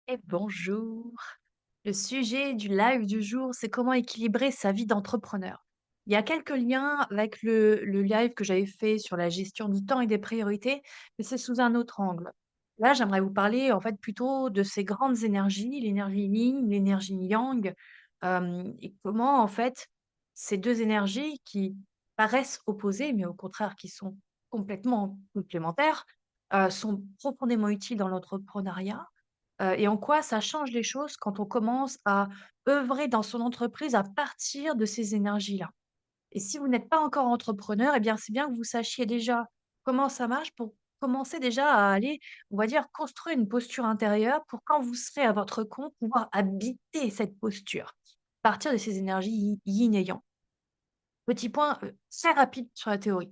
Et bonjour. Le sujet du live du jour, c'est comment équilibrer sa vie d'entrepreneur. Il y a quelques liens avec le live que j'avais fait sur la gestion du temps et des priorités, mais c'est sous un autre angle. Là, j'aimerais vous parler en fait plutôt de ces grandes énergies, l'énergie yin, l'énergie yang, et comment en fait ces deux énergies qui paraissent opposées, mais au contraire qui sont complètement complémentaires, sont profondément utiles dans l'entrepreneuriat. Et en quoi ça change les choses quand on commence à œuvrer dans son entreprise à partir de ces énergies-là. Et si vous n'êtes pas encore entrepreneur, eh bien, c'est bien que vous sachiez déjà comment ça marche pour commencer déjà à aller, on va dire, construire une posture intérieure pour quand vous serez à votre compte, pouvoir habiter cette posture, à partir de ces énergies yin et yang. Petit point, très rapide sur la théorie.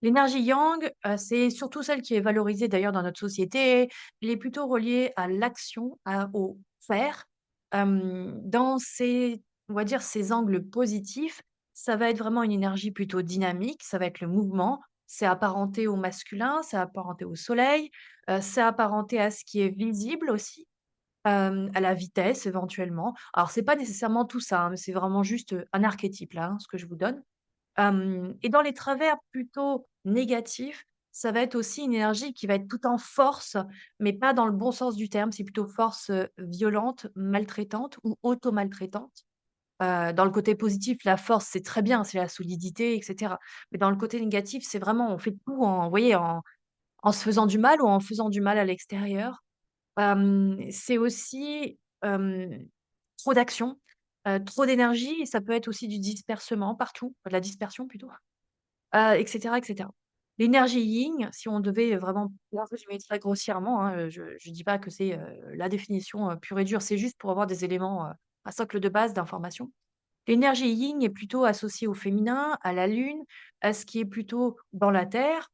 L'énergie yang, c'est surtout celle qui est valorisée d'ailleurs dans notre société. Elle est plutôt reliée à l'action, au faire. Dans ces on va dire ces angles positifs, ça va être vraiment une énergie plutôt dynamique, ça va être le mouvement. C'est apparenté au masculin, c'est apparenté au soleil, c'est apparenté à ce qui est visible aussi, à la vitesse éventuellement. Alors c'est pas nécessairement tout ça, hein, mais c'est vraiment juste, un archétype là, hein, ce que je vous donne. Et dans les travers plutôt négatifs, ça va être aussi une énergie qui va être tout en force, mais pas dans le bon sens du terme. C'est plutôt force, violente, maltraitante ou auto-maltraitante. Dans le côté positif, la force, c'est très bien, c'est la solidité et cetera. Mais dans le côté négatif, c'est vraiment on fait tout en vous voyez, en se faisant du mal ou en faisant du mal à l'extérieur. C'est aussi, trop d'action, trop d'énergie et ça peut être aussi du dispersement partout, de la dispersion plutôt. Et cetera, et cetera. L'énergie yin, si on devait vraiment bien résumer très grossièrement, hein, je dis pas que c'est, la définition, pure et dure, c'est juste pour avoir des éléments, un socle de base d'information. L'énergie yin est plutôt associée au féminin, à la lune, à ce qui est plutôt dans la terre,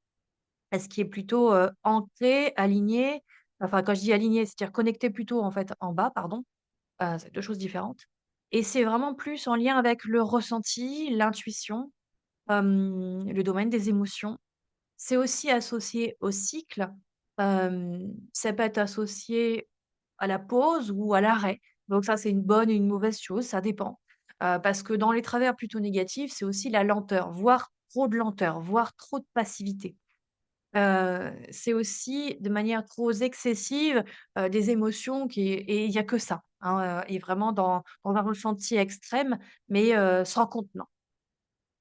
à ce qui est plutôt, ancré, aligné. Enfin, quand je dis aligné, c'est-à-dire connecté plutôt en fait en bas, pardon, c'est 2 choses différentes et c'est vraiment plus en lien avec le ressenti, l'intuition, le domaine des émotions. C'est aussi associé au cycle, ça peut être associé à la pause ou à l'arrêt. Donc ça, c'est une bonne et une mauvaise chose, ça dépend. Parce que dans les travers plutôt négatifs, c'est aussi la lenteur, voire trop de lenteur, voire trop de passivité. C'est aussi de manière trop excessive, des émotions qui et il y a que ça, hein, et vraiment dans un ressenti extrême, mais sans contenant.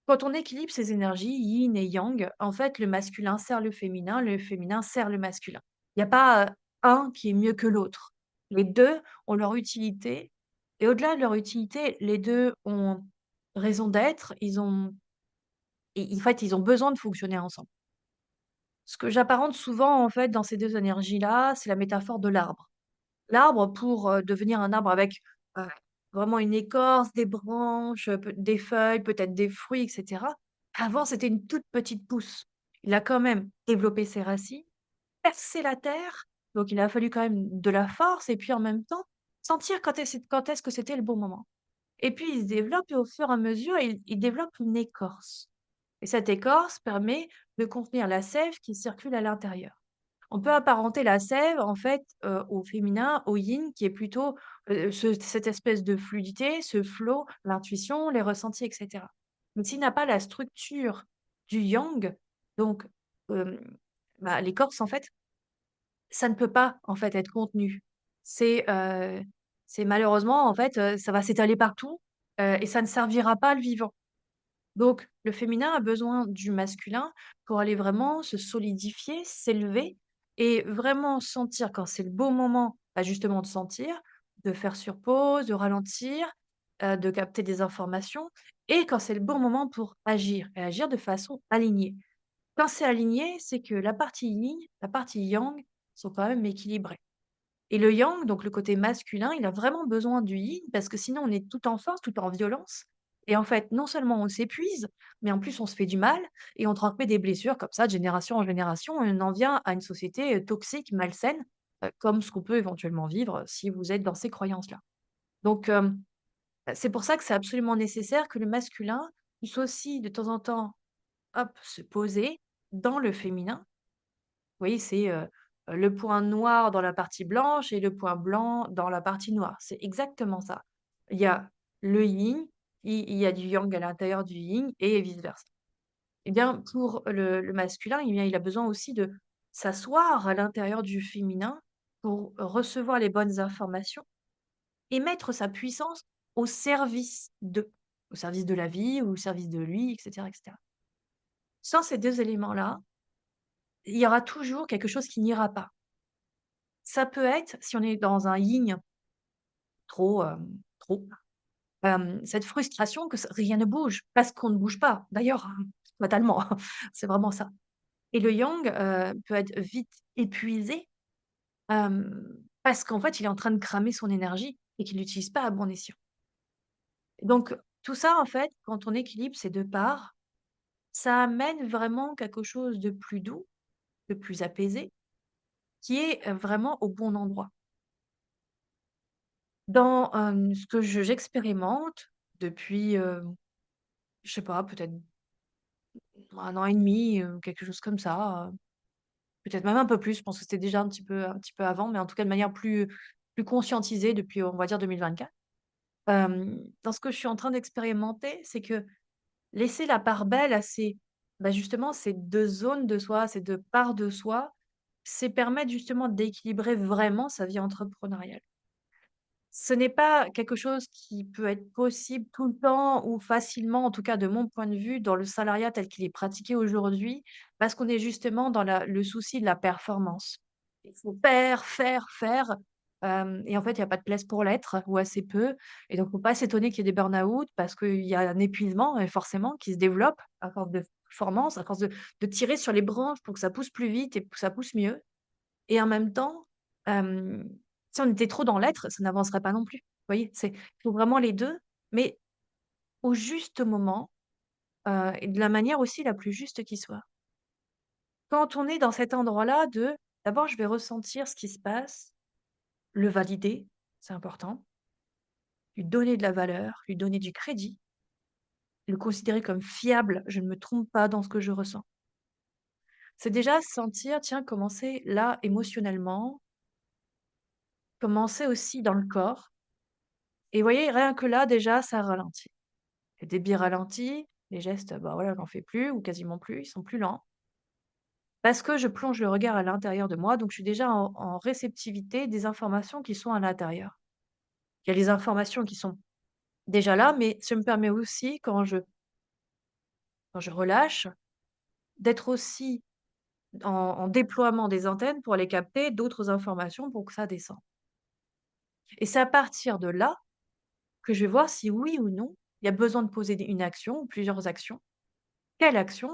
Quand on équilibre ces énergies, yin et yang, en fait, le masculin sert le féminin sert le masculin. Il n'y a pas, un qui est mieux que l'autre. Les 2 ont leur utilité et au-delà de leur utilité, les 2 ont raison d'être, ils ont en fait, ils ont besoin de fonctionner ensemble. Ce que j'apparente souvent, en fait, dans ces 2 énergies-là, c'est la métaphore de l'arbre. L'arbre pour, devenir un arbre avec, heu, vraiment une écorce, des branches, peut des feuilles, peut-être des fruits et cetera. Avant, c'était une toute petite pousse. Il a quand même développé ses racines, percé la terre, donc il a fallu quand même de la force et puis en même temps, sentir quand est-ce que c'était le bon moment. Et puis il se développe et au fur et à mesure, il développe une écorce et cette écorce permet de contenir la sève qui circule à l'intérieur. On peut apparenter la sève, en fait, au féminin, au yin, qui est plutôt, cette espèce de fluidité, ce flow, l'intuition, les ressentis et cetera. Mais s'il n'a pas la structure du yang, donc, hem, bah, l'écorce, en fait, ça ne peut pas, en fait, être contenu. C'est, heu, c'est malheureusement, en fait, ça va s'étaler partout, et ça ne servira pas le vivant. Donc le féminin a besoin du masculin pour aller vraiment se solidifier, s'élever et vraiment sentir quand c'est le bon moment, bah, justement de sentir, de faire sur pause, de ralentir, de capter des informations et quand c'est le bon moment pour agir et agir de façon alignée. Quand c'est aligné, c'est que la partie yin, la partie yang sont quand même équilibrées. Et le yang, donc le côté masculin, il a vraiment besoin du yin parce que sinon on est tout en force, tout en violence et en fait, non seulement on s'épuise, mais en plus on se fait du mal et on transmet des blessures comme ça de génération en génération et on en vient à une société, toxique, malsaine, comme ce qu'on peut éventuellement vivre si vous êtes dans ces croyances-là. Donc c'est pour ça que c'est absolument nécessaire que le masculin puisse aussi de temps en temps, hop, se poser dans le féminin. Vous voyez, c'est, le point noir dans la partie blanche et le point blanc dans la partie noire. C'est exactement ça. Il y a le yin, il y a du yang à l'intérieur du yin et vice versa. Eh bien, pour le masculin, eh bien, il a besoin aussi de s'asseoir à l'intérieur du féminin pour recevoir les bonnes informations et mettre sa puissance au service au service de la vie ou au service de lui, et cetera, et cetera. Sans ces 2 éléments-là, il y aura toujours quelque chose qui n'ira pas. Ça peut être, si on est dans un yin trop, cette frustration que rien ne bouge, parce qu'on ne bouge pas, d'ailleurs, fatalement, c'est vraiment ça. Et le yang, peut être vite épuisé, parce qu'en fait, il est en train de cramer son énergie et qu'il l'utilise pas à bon escient. Donc tout ça, en fait, quand on équilibre ces 2 parts, ça amène vraiment quelque chose de plus doux, de plus apaisé, qui est, vraiment au bon endroit. Dans, ce que j'expérimente depuis, je sais pas, peut-être 1 an et demi, quelque chose comme ça, peut-être même un peu plus, je pense que c'était déjà un petit peu avant, mais en tout cas de manière plus conscientisée depuis, on va dire 2024. Dans ce que je suis en train d'expérimenter, c'est que laisser la part belle à justement ces 2 zones de soi, ces 2 parts de soi, c'est permettre justement d'équilibrer vraiment sa vie entrepreneuriale. Ce n'est pas quelque chose qui peut être possible tout le temps ou facilement, en tout cas de mon point de vue, dans le salariat tel qu'il est pratiqué aujourd'hui, parce qu'on est justement dans le souci de la performance. Il faut faire, et en fait, il y a pas de place pour l'être ou assez peu et donc faut pas s'étonner qu'il y ait des burn-out parce qu'il y a un épuisement, forcément qui se développe à force de performance, à force de tirer sur les branches pour que ça pousse plus vite et pour que ça pousse mieux. Et en même temps, hem, si on était trop dans l'être, ça n'avancerait pas non plus. Vous voyez? Il faut vraiment les 2, mais au juste moment, et de la manière aussi la plus juste qui soit. Quand on est dans cet endroit-là d'abord je vais ressentir ce qui se passe, le valider, c'est important, lui donner de la valeur, lui donner du crédit, le considérer comme fiable, je ne me trompe pas dans ce que je ressens. C'est déjà sentir, tiens, commencer là émotionnellement, commencer aussi dans le corps et vous voyez, rien que là déjà ça ralentit. Les débits ralentis, les gestes, bah, voilà, j'en fais plus ou quasiment plus, ils sont plus lents. Parce que je plonge le regard à l'intérieur de moi, donc je suis déjà en réceptivité des informations qui sont à l'intérieur. Il y a les informations qui sont déjà là, mais ça me permet aussi, quand je relâche, d'être aussi en déploiement des antennes pour aller capter d'autres informations pour que ça descende. Et c'est à partir de là que je vais voir si oui ou non, il y a besoin de poser une action ou plusieurs actions. Quelle action?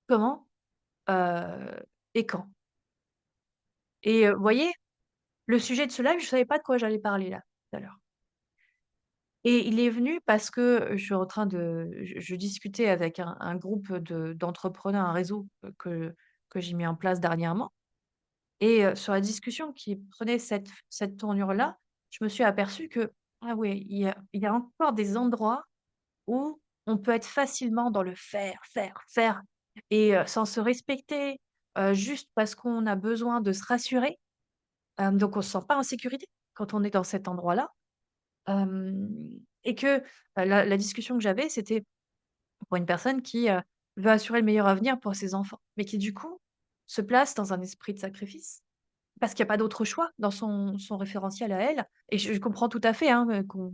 Comment? Heu et quand? Et vous voyez, le sujet de ce live, je savais pas de quoi j'allais parler là, tout à l'heure. Et il est venu parce que je suis en train de je discutais avec un groupe d'entrepreneurs, un réseau, que j'ai mis en place dernièrement et sur la discussion qui prenait cette tournure-là, je me suis aperçue que, ah ouais, il y a encore des endroits où on peut être facilement dans le faire et sans se respecter, juste parce qu'on a besoin de se rassurer. Donc on se sent pas en sécurité quand on est dans cet endroit-là. Et que, la discussion que j'avais, c'était pour une personne qui, veut assurer le meilleur avenir pour ses enfants, mais qui du coup, se place dans un esprit de sacrifice. Parce qu'il y a pas d'autre choix dans son référentiel à elle et je comprends tout à fait, hein, qu'on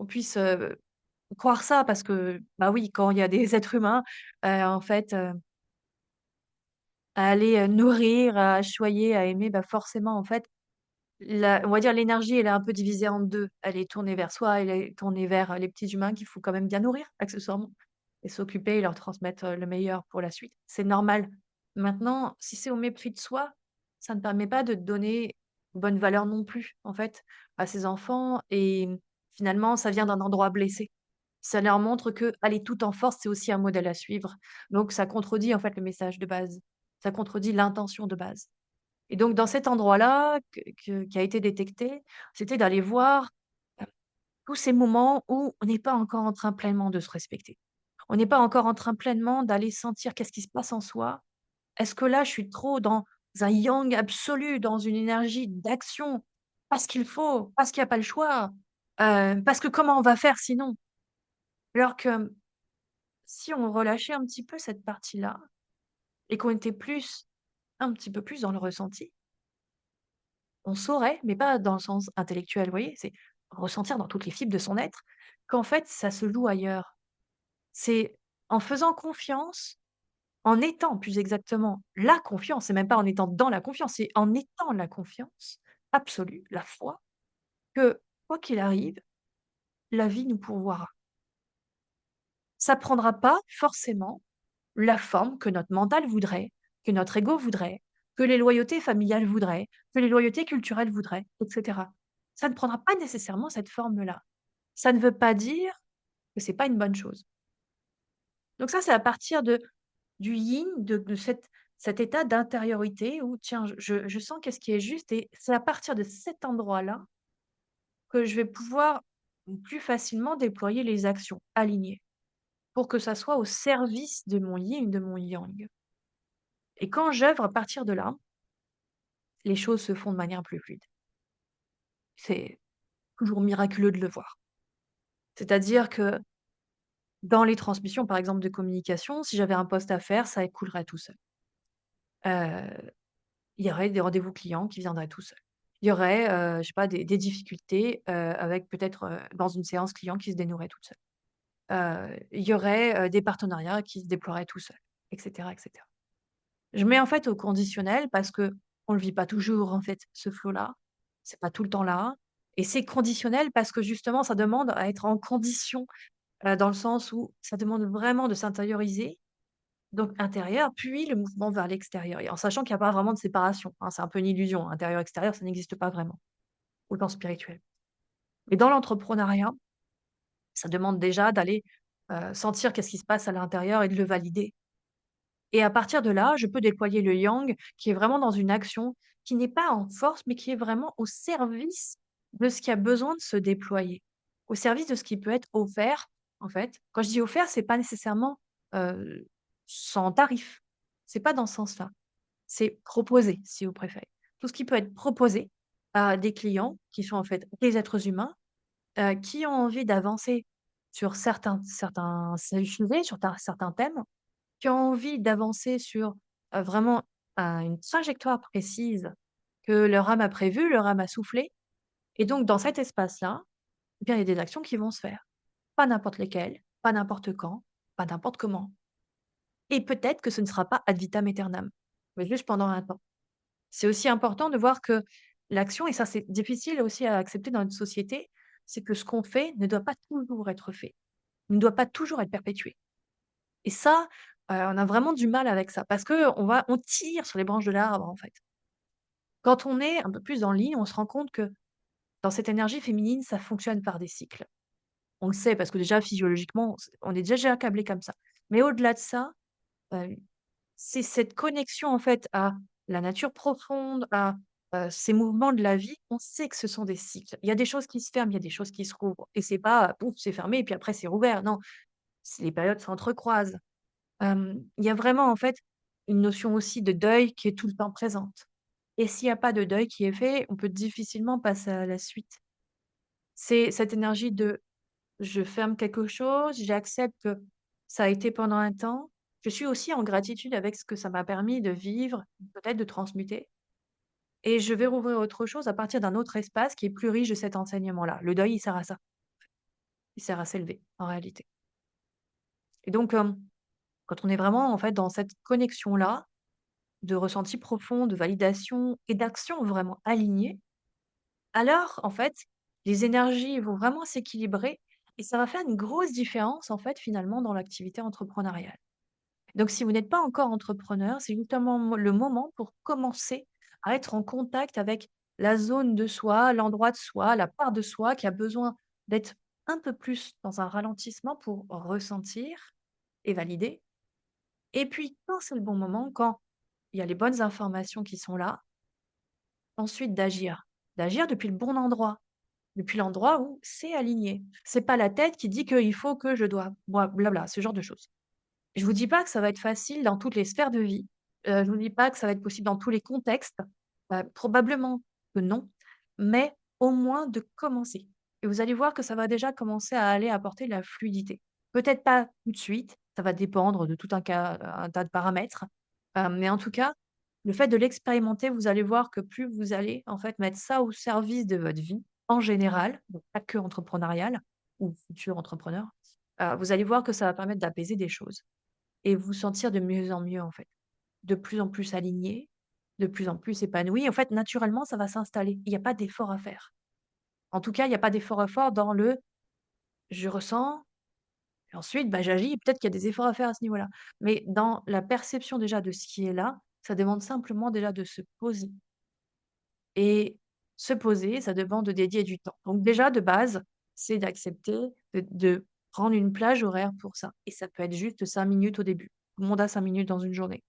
puisse, croire ça parce que, bah, oui, quand il y a des êtres humains, en fait, à aller, nourrir, à choyer, à aimer, bah, forcément, en fait, on va dire l'énergie, elle est un peu divisée en 2. Elle est tournée vers soi, elle est tournée vers, les petits humains qu'il faut quand même bien nourrir, accessoirement et s'occuper et leur transmettre, le meilleur pour la suite. C'est normal. Maintenant, si c'est au mépris de soi, ça ne permet pas de donner bonne valeur non plus, en fait, à ses enfants et finalement, ça vient d'un endroit blessé. Ça leur montre que aller tout en force, c'est aussi un modèle à suivre. Donc ça contredit, en fait, le message de base. Ça contredit l'intention de base. Et donc dans cet endroit-là qui a été détecté, c'était d'aller voir, heu, tous ces moments où on n'est pas encore en train pleinement de se respecter. On n'est pas encore en train pleinement d'aller sentir qu'est-ce qui se passe en soi. Est-ce que là, je suis trop dans un yang absolu, dans une énergie d'action, parce qu'il faut, parce qu'il y a pas le choix, parce que comment on va faire sinon? Alors que si on relâchait un petit peu cette partie-là et qu'on était plus un petit peu plus dans le ressenti, on saurait, mais pas dans le sens intellectuel, vous voyez? C'est ressentir dans toutes les fibres de son être qu'en fait ça se joue ailleurs. C'est en faisant confiance, en étant plus exactement la confiance, c'est même pas en étant dans la confiance, c'est en étant la confiance absolue, la foi, que quoi qu'il arrive, la vie nous pourvoira. Ça prendra pas forcément la forme que notre mental voudrait, que notre ego voudrait, que les loyautés familiales voudraient, que les loyautés culturelles voudraient, et cetera. Ça ne prendra pas nécessairement cette forme-là. Ça ne veut pas dire que c'est pas une bonne chose. Donc ça, c'est à partir de du yin, de cet état d'intériorité où tiens, je sens qu'est-ce qui est juste et c'est à partir de cet endroit-là que je vais pouvoir plus facilement déployer les actions alignées pour que ça soit au service de mon yin, de mon yang. Et quand j'œuvre à partir de là, les choses se font de manière plus fluide. C'est toujours miraculeux de le voir. C'est-à-dire que dans les transmissions, par exemple, de communication, si j'avais un poste à faire, ça écoulerait tout seul. Heu, il y aurait des rendez-vous clients qui viendraient tout seuls. Il y aurait, je sais pas, des difficultés, avec peut-être, dans une séance client qui se dénouerait toute seule. Il y aurait, des partenariats qui se déploieraient tout seuls, et cetera, et cetera. Je mets en fait au conditionnel parce qu'on le vit pas toujours en fait, ce flow-là. C'est pas tout le temps là et c'est conditionnel parce que justement ça demande à être en condition, dans le sens où ça demande vraiment de s'intérioriser, donc intérieur, puis le mouvement vers l'extérieur et en sachant qu'il y a pas vraiment de séparation, hein, c'est un peu une illusion, intérieur-extérieur, ça n'existe pas vraiment, au plan spirituel. Et dans l'entrepreneuriat, ça demande déjà d'aller, sentir qu'est-ce qui se passe à l'intérieur et de le valider. Et à partir de là, je peux déployer le yang qui est vraiment dans une action qui n'est pas en force, mais qui est vraiment au service de ce qui a besoin de se déployer, au service de ce qui peut être offert, en fait. Quand je dis offert, c'est pas nécessairement, heu, sans tarif. C'est pas dans ce sens-là. C'est proposé, si vous préférez. Tout ce qui peut être proposé à des clients qui sont en fait des êtres humains, qui ont envie d'avancer sur certains sujets, sur certains thèmes qui ont envie d'avancer sur, vraiment, une trajectoire précise que leur âme a prévue, leur âme a soufflé et donc dans cet espace-là, eh bien, il y a des actions qui vont se faire. Pas n'importe lesquelles, pas n'importe quand, pas n'importe comment et peut-être que ce ne sera pas ad vitam aeternam, mais juste pendant un temps. C'est aussi important de voir que l'action et ça c'est difficile aussi à accepter dans notre société, c'est que ce qu'on fait ne doit pas toujours être fait, ne doit pas toujours être perpétué. Et ça, on a vraiment du mal avec ça parce qu'on tire sur les branches de l'arbre, en fait. Quand on est un peu plus en ligne, on se rend compte que dans cette énergie féminine, ça fonctionne par des cycles. On le sait parce que déjà physiologiquement, on est déjà accablé comme ça. Mais au-delà de ça, heu, c'est cette connexion, en fait, à la nature profonde, à, ces mouvements de la vie, on sait que ce sont des cycles. Il y a des choses qui se ferment, il y a des choses qui se rouvrent et c'est pas, pouf, c'est fermé et puis après c'est rouvert. Non, c'est les périodes s'entrecroisent. Il y a vraiment, en fait, une notion aussi de deuil qui est tout le temps présente et s'il y a pas de deuil qui est fait, on peut difficilement passer à la suite. C'est cette énergie de: je ferme quelque chose, j'accepte que ça a été pendant un temps. Je suis aussi en gratitude avec ce que ça m'a permis de vivre, peut-être de transmuter et je vais rouvrir autre chose à partir d'un autre espace qui est plus riche de cet enseignement-là. Le deuil, il sert à ça, il sert à s'élever, en réalité et donc quand on est vraiment, en fait, dans cette connexion-là, de ressenti profond, de validation et d'action vraiment alignées, alors en fait, les énergies vont vraiment s'équilibrer et ça va faire une grosse différence en fait finalement dans l'activité entrepreneuriale. Donc si vous n'êtes pas encore entrepreneur, c'est justement le moment pour commencer à être en contact avec la zone de soi, l'endroit de soi, la part de soi qui a besoin d'être un peu plus dans un ralentissement pour ressentir et valider. Et puis quand c'est le bon moment, quand il y a les bonnes informations qui sont là, ensuite d'agir. D'agir depuis le bon endroit, depuis l'endroit où c'est aligné. C'est pas la tête qui dit qu'il faut que je dois, moi, blabla, ce genre de choses. Je vous dis pas que ça va être facile dans toutes les sphères de vie. Je vous dis pas que ça va être possible dans tous les contextes, probablement que non, mais au moins de commencer et vous allez voir que ça va déjà commencer à aller apporter de la fluidité. Peut-être pas tout de suite, ça va dépendre de tout un tas de paramètres, mais en tout cas, le fait de l'expérimenter, vous allez voir que plus vous allez, en fait, mettre ça au service de votre vie en général, donc pas que entrepreneuriale ou futur entrepreneur, vous allez voir que ça va permettre d'apaiser des choses et vous sentir de mieux en mieux, en fait. De plus en plus aligné, de plus en plus épanoui. En fait, naturellement, ça va s'installer. Il y a pas d'effort à faire. En tout cas, il y a pas d'effort à faire dans le: «Je ressens et ensuite, bah, j'agis» et peut-être qu'il y a des efforts à faire à ce niveau-là. Mais dans la perception déjà de ce qui est là, ça demande simplement déjà de se poser et se poser, ça demande de dédier du temps. Donc déjà, de base, c'est d'accepter de prendre une plage horaire pour ça et ça peut être juste 5 minutes au début. Tout le monde a 5 minutes dans une journée.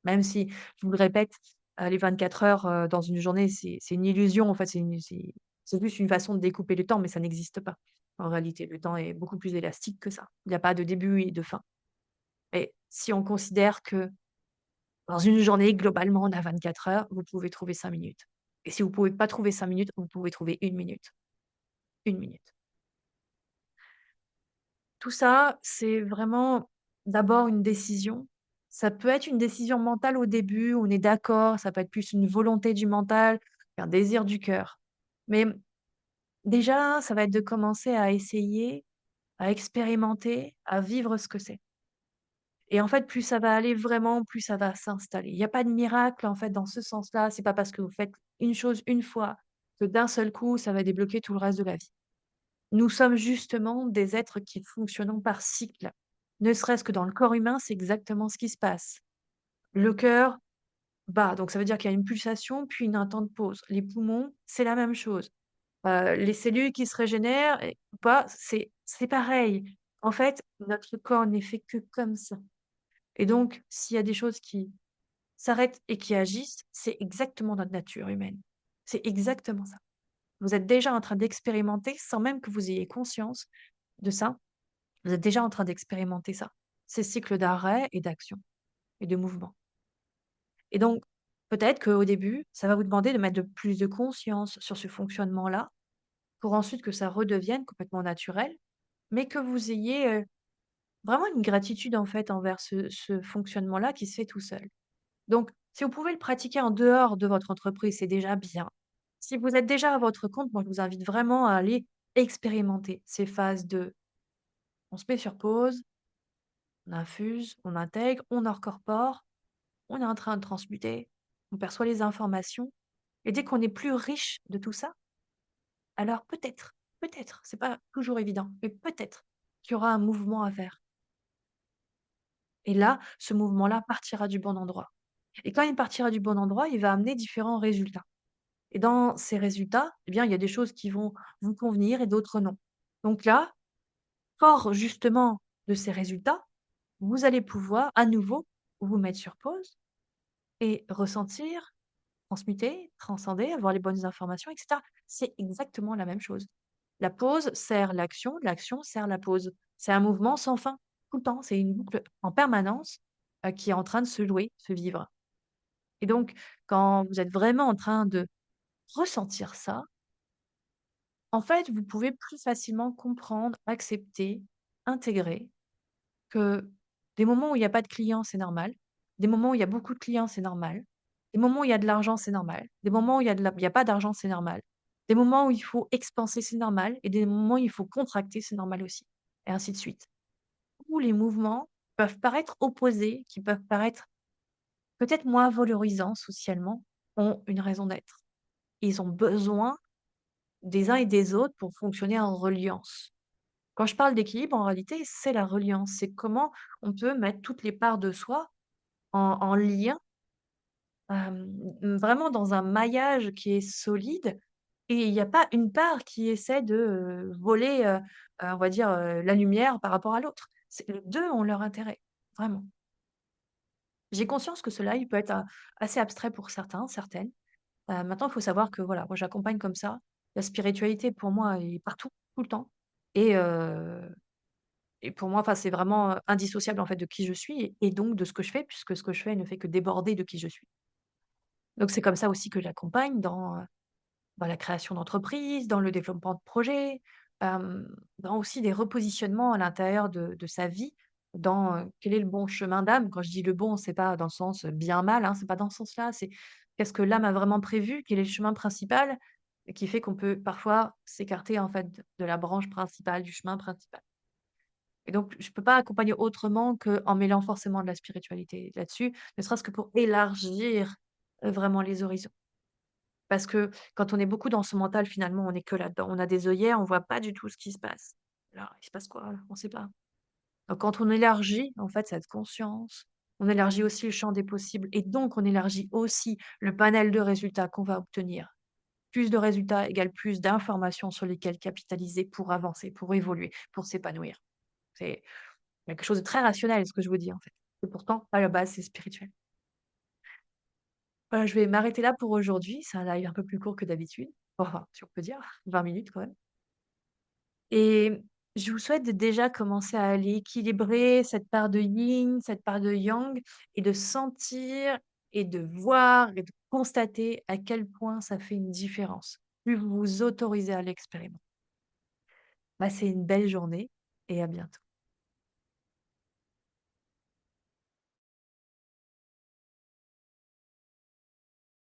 Même si, je vous le répète, les 24 heures, dans une journée, c'est une illusion, en fait, c'est juste une façon de découper le temps, mais ça n'existe pas. En réalité, le temps est beaucoup plus élastique que ça. Il y a pas de début et de fin. Et si on considère que dans une journée, globalement, on a 24 heures, vous pouvez trouver 5 minutes. Et si vous pouvez pas trouver 5 minutes, vous pouvez trouver 1 minute. 1 minute. Tout ça, c'est vraiment d'abord une décision. Ça peut être une décision mentale au début, on est d'accord, ça peut être plus une volonté du mental qu'un désir du cœur. Mais déjà, ça va être de commencer à essayer, à expérimenter, à vivre ce que c'est. Et en fait, plus ça va aller vraiment, plus ça va s'installer. Il y a pas de miracle, en fait, dans ce sens-là. C'est pas parce que vous faites une chose une fois que d'un seul coup, ça va débloquer tout le reste de la vie. Nous sommes justement des êtres qui fonctionnons par cycle. Ne serait-ce que dans le corps humain, c'est exactement ce qui se passe. Le cœur bat, donc ça veut dire qu'il y a une pulsation, puis un temps de pause. Les poumons, c'est la même chose. Les cellules qui se régénèrent et ou pas, c'est pareil. En fait, notre corps n'est fait que comme ça et donc s'il y a des choses qui s'arrêtent et qui agissent, c'est exactement notre nature humaine. C'est exactement ça. Vous êtes déjà en train d'expérimenter sans même que vous ayez conscience de ça. Vous êtes déjà en train d'expérimenter ça, ces cycles d'arrêt et d'action et de mouvement. Et donc, peut-être qu'au début, ça va vous demander de mettre de plus de conscience sur ce fonctionnement-là, pour ensuite que ça redevienne complètement naturel, mais que vous ayez, vraiment une gratitude, en fait, envers ce fonctionnement-là qui se fait tout seul. Donc, si vous pouvez le pratiquer en dehors de votre entreprise, c'est déjà bien. Si vous êtes déjà à votre compte, moi, je vous invite vraiment à aller expérimenter ces phases de: on se met sur pause, on infuse, on intègre, on incorpore, on est en train de transmuter, on perçoit les informations et dès qu'on est plus riche de tout ça, alors peut-être, c'est pas toujours évident, mais peut-être qu'il y aura un mouvement à faire et là, ce mouvement-là partira du bon endroit et quand il partira du bon endroit, il va amener différents résultats et dans ces résultats, eh bien, il y a des choses qui vont vous convenir et d'autres non. Donc là, fort justement de ces résultats, vous allez pouvoir à nouveau vous mettre sur pause et ressentir, transmuter, transcender, avoir les bonnes informations et cetera. C'est exactement la même chose. La pause sert l'action sert la pause. C'est un mouvement sans fin, tout le temps. C'est une boucle en permanence, qui est en train de se jouer, se vivre. Et donc, quand vous êtes vraiment en train de ressentir ça, en fait, vous pouvez plus facilement comprendre, accepter, intégrer que des moments où il y a pas de clients, c'est normal. Des moments où il y a beaucoup de clients, c'est normal. Des moments où il y a de l'argent, c'est normal. Des moments où il y a pas d'argent, c'est normal. Des moments où il faut expanser, c'est normal et des moments où il faut contracter, c'est normal aussi et ainsi de suite. Tous les mouvements peuvent paraître opposés, qui peuvent paraître peut-être moins valorisants socialement, ont une raison d'être. Ils ont besoin des uns et des autres pour fonctionner en reliance. Quand je parle d'équilibre, en réalité, c'est la reliance. C'est comment on peut mettre toutes les parts de soi en lien, vraiment dans un maillage qui est solide et il y a pas une part qui essaie de, voler, on va dire, la lumière par rapport à l'autre. C'est les 2 ont leur intérêt, vraiment. J'ai conscience que cela, il peut être, assez abstrait pour certains, certaines. Maintenant, il faut savoir que, voilà, moi, j'accompagne comme ça. La spiritualité, pour moi, est partout, tout le temps et et pour moi, enfin, c'est vraiment, indissociable, en fait, de qui je suis et donc de ce que je fais puisque ce que je fais ne fait que déborder de qui je suis. Donc c'est comme ça aussi que j'accompagne dans la création d'entreprise, dans le développement de projets, dans aussi des repositionnements à l'intérieur de sa vie, dans, quel est le bon chemin d'âme. Quand je dis le bon, c'est pas dans le sens, bien mal, hein, c'est pas dans ce sens-là, c'est qu'est-ce que l'âme a vraiment prévu? Quel est le chemin principal? Et qui fait qu'on peut parfois s'écarter, en fait, de la branche principale, du chemin principal. Et donc je peux pas accompagner autrement qu'en mêlant forcément de la spiritualité là-dessus, ne serait-ce que pour élargir, vraiment les horizons. Parce que quand on est beaucoup dans ce mental, finalement, on est que là-dedans. On a des œillères, on voit pas du tout ce qui se passe. Alors, il se passe quoi là? On sait pas. Donc quand on élargit, en fait, cette conscience, on élargit aussi le champ des possibles et donc on élargit aussi le panel de résultats qu'on va obtenir. Plus de résultats égale plus d'informations sur lesquelles capitaliser pour avancer, pour évoluer, pour s'épanouir. C'est quelque chose de très rationnel, ce que je vous dis, en fait. Et pourtant, à la base, c'est spirituel. Voilà, je vais m'arrêter là pour aujourd'hui. C'est un live un peu plus court que d'habitude. Enfin, si on peut dire, 20 minutes quand même. Et je vous souhaite de déjà commencer à aller équilibrer cette part de yin, cette part de yang, et de sentir et de voir et de constater à quel point ça fait une différence. Plus vous vous autorisez à l'expérimenter. Passez une belle journée et à bientôt.